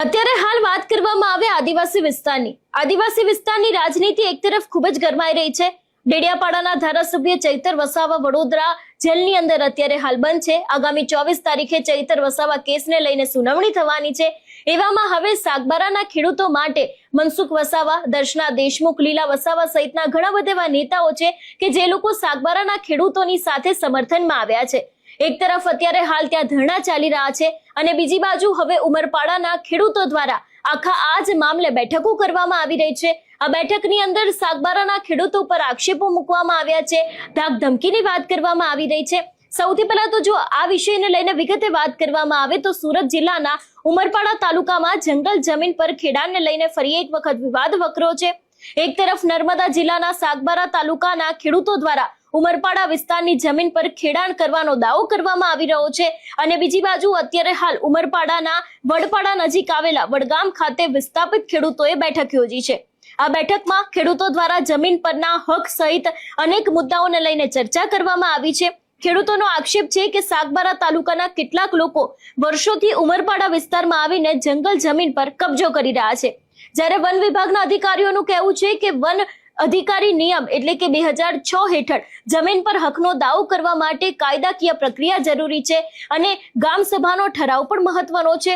અત્યારે હાલ વાત કરવામાં આવે આદિવાસી વિસ્તારની રાજનીતિ એક તરફ ખૂબ જ ગરમાઈ રહી છે। ડેડિયાપાડાના ધારાસભ્ય ચૈતર વસાવા વડોદરા જેલની અંદર અત્યારે હાલ બંધ છે। આગામી 24 તારીખે ચૈતર વસાવા કેસને લઈને સુનાવણી થવાની છે। એવામાં હવે સાગબારાના ખેડૂતો માટે મનસુખ વસાવા, દર્શના દેશમુખ, લીલા વસાવા સહિતના ઘણા બધા એવા નેતાઓ છે કે જે લોકો સાગબારાના ખેડૂતોની સાથે સમર્થનમાં આવ્યા છે। એક તરફ અત્યારે હાલ ત્યાં ધરણા ચાલી રહ્યા છે અને બીજી બાજુ હવે ઉમરપાડાના ખેડૂતો દ્વારા આખા આ જ મામલે બેઠકો કરવામાં આવી રહી છે। આ બેઠકની અંદર સાગબારાના ખેડૂતો પર આક્ષેપો મૂકવામાં આવ્યા છે, ધાક ધમકીની વાત કરવામાં આવી રહી છે। સૌથી પહેલા તો જો આ વિષયને લઈને વિગતે વાત કરવામાં આવે તો સુરત જિલ્લાના ઉમરપાડા તાલુકામાં જંગલ જમીન પર ખેડાણને લઈને ફરી એક વખત વિવાદ વકર્યો છે। એક તરફ નર્મદા જિલ્લાના સાગબારા તાલુકાના ખેડૂતો દ્વારા ઉમરપાડા વિસ્તારની જમીન પર ખેડાણ કરવાનો દાવો કરવામાં આવી રહ્યો છે અને બીજી બાજુ અત્યારે હાલ ઉમરપાડાના વડપાડા નજીક આવેલા વડગામ ખાતે વિસ્થાપિત ખેડૂતોએ બેઠક યોજી છે। આ બેઠકમાં ખેડૂતો દ્વારા જમીન પરના હક સહિત અનેક મુદ્દાઓને લઈને ચર્ચા કરવામાં આવી છે। ખેડૂતોનો આક્ષેપ છે કે સાગબારા તાલુકાના કેટલાક લોકો વર્ષોથી ઉમરપાડા વિસ્તારમાં આવીને જંગલ જમીન પર કબજો કરી રહ્યા છે, જ્યારે વન વિભાગના અધિકારીઓનું કહેવું છે કે વન અધિકારી નિયમ એટલે કે 2006 હેઠળ જમીન પર હકનો દાવો કરવા માટે કાયદાકીય પ્રક્રિયા જરૂરી છે અને ગામ સભાનો ઠરાવ પણ મહત્વનો છે।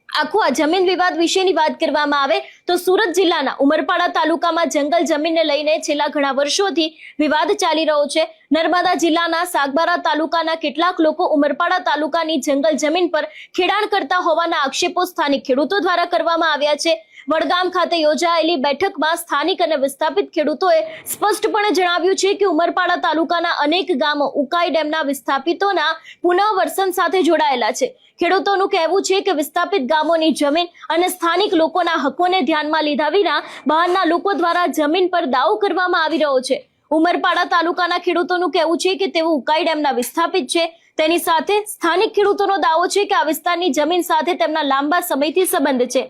આખું આ જમીન વિવાદ વિશેની વાત કરવામાં આવે તો સુરત જિલ્લાના ઉમરપાડા તાલુકામાં જંગલ જમીનને લઈને છેલ્લા ઘણા વર્ષોથી વિવાદ ચાલી રહ્યો છે। નર્મદા જિલ્લાના સાગબારા તાલુકાના કેટલાક લોકો ઉમરપાડા તાલુકાની જંગલ જમીન પર ખેડાણ કરતા હોવાના આક્ષેપો સ્થાનિક ખેડૂતો દ્વારા કરવામાં આવ્યા છે। વડગામ ખાતે યોજાયેલી બેઠકમાં સ્થાનિક અને વિસ્થાપિત ખેડૂતોએ સ્પષ્ટપણે જણાવ્યું છે કે ઉમરપાડા તાલુકાના અનેક ગામો ઉકાઈ ડેમના વિસ્થાપિતોના પુનઃવસન સાથે જોડાયેલા છે। ખેડૂતોનું કહેવું છે કે વિસ્થાપિત ગામોની જમીન અને સ્થાનિક લોકોના હકોને ધ્યાનમાં લીધા વિના બહારના લોકો દ્વારા જમીન પર દાવો કરવામાં આવી રહ્યો છે। ઉમરપાડા તાલુકાના ખેડૂતોનું કહેવું છે કે તેઓ ઉકાઈ ડેમના વિસ્થાપિત છે। તેની સાથે સ્થાનિક ખેડૂતોનો દાવો છે કે આ વિસ્તારની જમીન સાથે તેમના લાંબા સમયથી સંબંધ છે।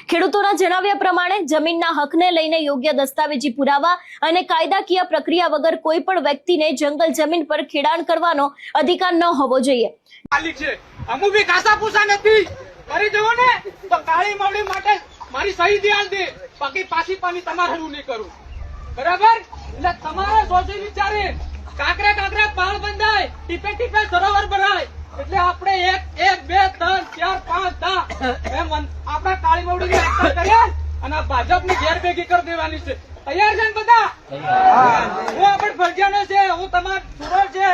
ખેડૂતોના જણાવ્યા પ્રમાણે જમીનના હકને લઈને યોગ્ય દસ્તાવેજી પુરાવા અને કાયદાકીય પ્રક્રિયા વગર કોઈ પણ વ્યક્તિને જંગલ જમીન પર ખેડાણ કરવાનો અધિકાર ન હોવો જોઈએ। અમુ બી કાસા પૂસા નથી કરી જવો ને તો કાળી માવડી માટે મારી સહી દિયાલ દે, બાકી પાછી પાણી તમારે હરું નહીં કરું, બરાબર? એટલે તમારે સોચી વિચારે કાકરે કાકરે પાળ બંધાય, ટીપે ટીપે સરોવર ભરાય, એટલે આપણે 1 2 3 4 5 10 એમ આપણા કાળી માવડી ની રક્ષા કરીએ અને ભાજપની ઘેર ભેગી કરી દેવાની છે। તૈયાર છે ને બધા? હું આપણે ફરજિયાનો છે, હું તમાર સુરત છે,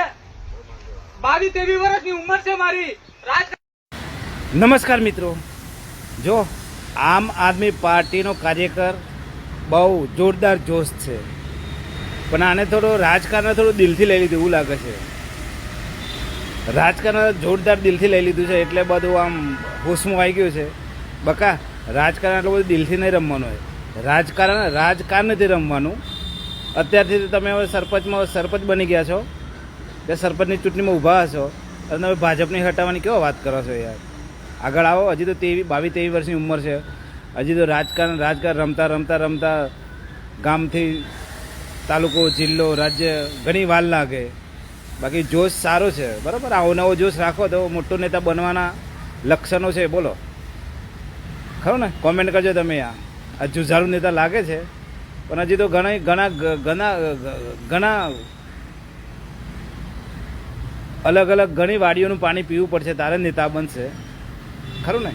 22-23 વર્ષની ઉંમર છે મારી। નમસ્કાર મિત્રો, જો આમ આદમી પાર્ટીનો કાર્યકર બહુ જોરદાર જોશ છે, પણ આને થોડો રાજકારણ થોડું દિલથી લઈ લીધું એવું લાગે છે। રાજકારણ જોરદાર દિલથી લઈ લીધું છે એટલે બધું આમ હોશમાં આવી ગયું છે। બકા રાજકારણ એટલું બધું દિલથી નહીં રમવાનું હોય, રાજકારણ નથી રમવાનું। અત્યારથી તમે હવે સરપંચ બની ગયા છો, તે સરપંચની ચૂંટણીમાં ઊભા હશો અને તમે ભાજપની હટાવવાની કેવો વાત કરો છો યાર? આગળ આવો, હજી તો 22-23 વર્ષની ઉંમર છે, હજી તો રાજકારણ રમતા ગામથી તાલુકો, જિલ્લો, રાજ્ય ઘણી વાર લાગે। બાકી જોશ સારો છે, બરાબર? આવો નવો જોશ રાખો તો મોટો નેતા બનવાના લક્ષણો છે, બોલો ખરું ને? કોમેન્ટ કરજો તમે। આ જુઝારું નેતા લાગે છે, પણ હજી તો ઘણા અલગ ઘણી વાડીઓનું પાણી પીવું પડશે તારે નેતા બનશે, ખરું ને?